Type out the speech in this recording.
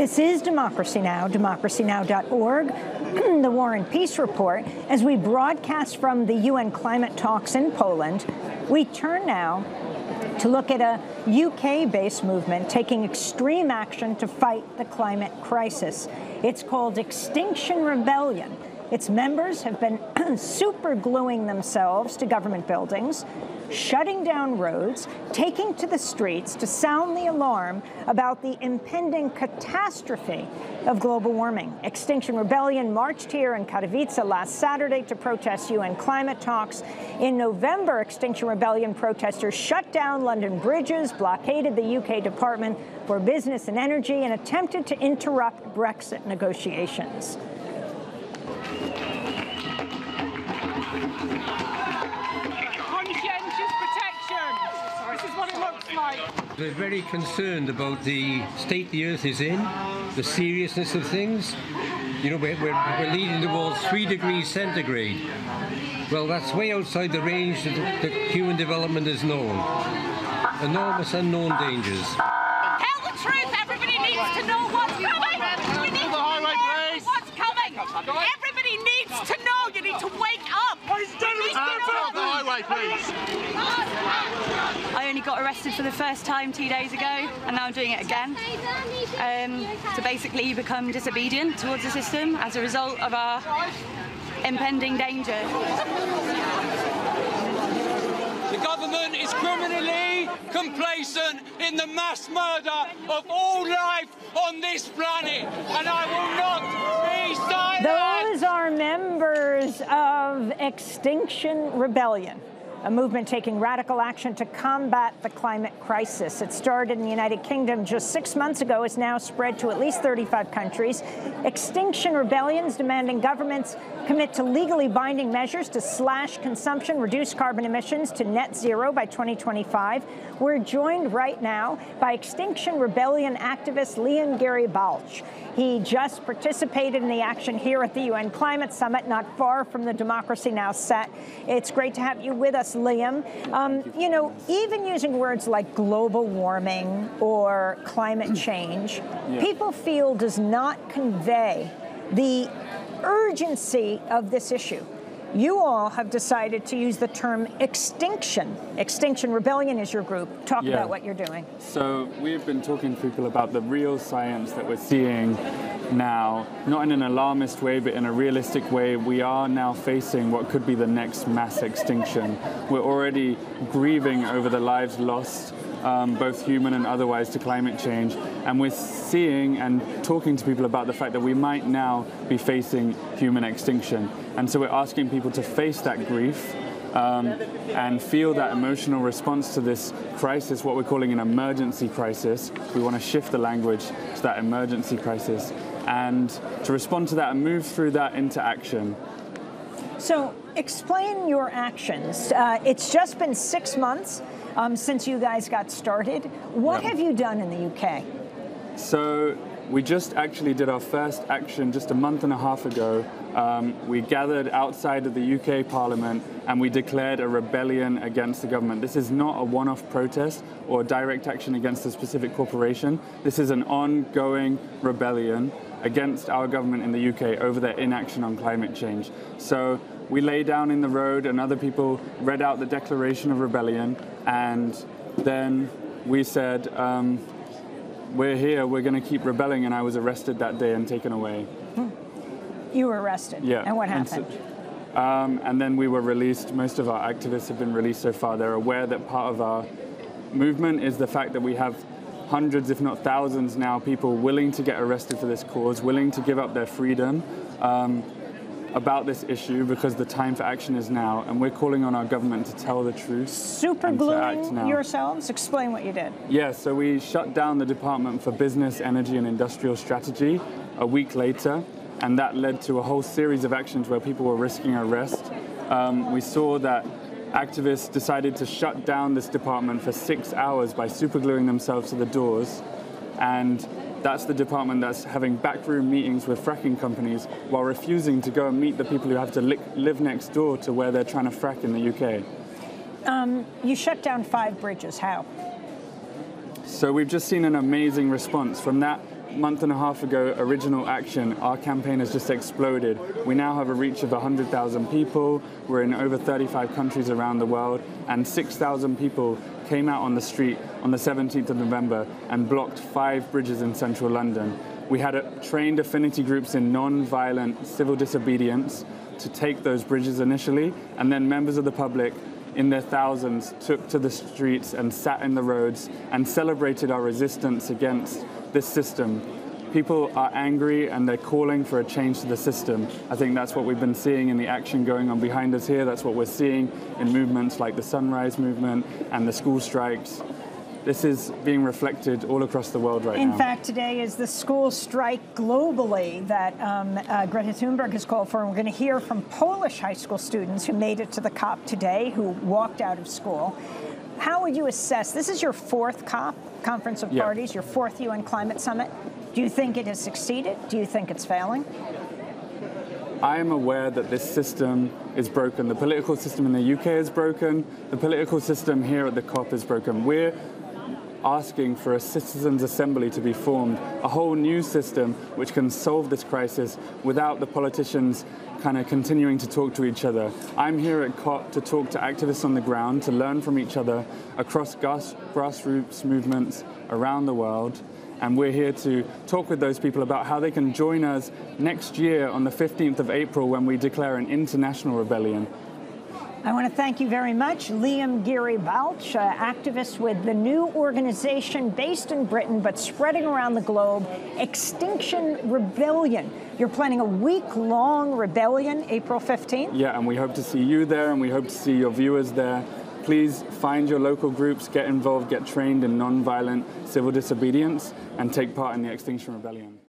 This is Democracy Now!, democracynow.org, the War and Peace Report. As we broadcast from the UN climate talks in Poland, we turn now to look at a UK-based movement taking extreme action to fight the climate crisis. It's called Extinction Rebellion. Its members have been supergluing themselves to government buildings, shutting down roads, taking to the streets to sound the alarm about the impending catastrophe of global warming. Extinction Rebellion marched here in Katowice last Saturday to protest UN climate talks. In November, Extinction Rebellion protesters shut down London bridges, blockaded the UK Department for Business and Energy, and attempted to interrupt Brexit negotiations. We're very concerned about the state the Earth is in, the seriousness of things. You know, we're leading towards 3 degrees centigrade. Well, that's way outside the range that human development has known. Enormous unknown dangers. Tell the truth. Everybody needs to know what's coming. We need to know what's coming. Everybody needs to know. You need to wake up. Off the highway, please. I only got arrested for the first time 2 days ago, and now I'm doing it again. So basically you become disobedient towards the system as a result of our impending danger. The government is criminally complacent in the mass murder of all life on this planet, and I will not be silent. Those are members of Extinction Rebellion, a movement taking radical action to combat the climate crisis. It started in the United Kingdom just 6 months ago. It's now spread to at least 35 countries. Extinction Rebellion's demanding governments commit to legally binding measures to slash consumption, reduce carbon emissions to net zero by 2025. We're joined right now by Extinction Rebellion activist Geary Baulch. He just participated in the action here at the UN Climate Summit, not far from the Democracy Now! Set. It's great to have you with us, Liam. You know, even using words like global warming or climate change, people feel does not convey the urgency of this issue. You all have decided to use the term extinction. Extinction Rebellion is your group. Talk about what you're doing. So we've been talking to people about the real science that we're seeing now, not in an alarmist way, but in a realistic way. We are now facing what could be the next mass extinction. We're already grieving over the lives lost, both human and otherwise, to climate change. And we're seeing and talking to people about the fact that we might now be facing human extinction. And so we're asking people to face that grief and feel that emotional response to this crisis, what we're calling an emergency crisis. We want to shift the language to that emergency crisis and to respond to that and move through that into action. So explain your actions. It's just been 6 months since you guys got started. What have you done in the UK? So we just actually did our first action just a month and a half ago. We gathered outside of the UK Parliament and we declared a rebellion against the government. This is not a one-off protest or direct action against a specific corporation. This is an ongoing rebellion against our government in the UK over their inaction on climate change. So we lay down in the road and other people read out the Declaration of Rebellion, and then we said, we're here, we're going to keep rebelling, and I was arrested that day and taken away. You were arrested? Yeah. And what happened? And then we were released. Most of our activists have been released so far. They're aware that part of our movement is the fact that we have hundreds, if not thousands now, people willing to get arrested for this cause, willing to give up their freedom about this issue, because the time for action is now, and we're calling on our government to tell the truth. Supergluing yourselves? Explain what you did. Yeah, so we shut down the Department for Business, Energy and Industrial Strategy a week later, and that led to a whole series of actions where people were risking arrest. We saw that activists decided to shut down this department for 6 hours by supergluing themselves to the doors, and that's the department that's having backroom meetings with fracking companies while refusing to go and meet the people who have to live next door to where they're trying to frack in the UK. You shut down 5 bridges. How? So we've just seen an amazing response from that month and a half ago, Original Action, our campaign has just exploded. We now have a reach of 100,000 people. We're in over 35 countries around the world, and 6,000 people came out on the street on the 17th of November and blocked 5 bridges in central London. We had trained affinity groups in non-violent civil disobedience to take those bridges initially, and then members of the public in their thousands took to the streets and sat in the roads and celebrated our resistance against this system. People are angry and they're calling for a change to the system. I think that's what we've been seeing in the action going on behind us here. That's what we're seeing in movements like the Sunrise Movement and the school strikes. This is being reflected all across the world right now. In fact, today is the school strike globally that Greta Thunberg has called for. And we're going to hear from Polish high school students who made it to the COP today, who walked out of school. How would you assess, this is your 4th COP, Conference of Parties, your 4th UN Climate Summit. Do you think it has succeeded? Do you think it's failing? I am aware that this system is broken. The political system in the UK is broken. The political system here at the COP is broken. We're asking for a citizens' assembly to be formed, a whole new system which can solve this crisis without the politicians kind of continuing to talk to each other. I'm here at COP to talk to activists on the ground, to learn from each other across grassroots movements around the world. And we're here to talk with those people about how they can join us next year on the 15th of April when we declare an international rebellion. I want to thank you very much, Liam Geary Baulch, activist with the new organization based in Britain but spreading around the globe, Extinction Rebellion. You're planning a week-long rebellion, April 15th? Yeah, and we hope to see you there, and we hope to see your viewers there. Please find your local groups, get involved, get trained in non-violent civil disobedience, and take part in the Extinction Rebellion.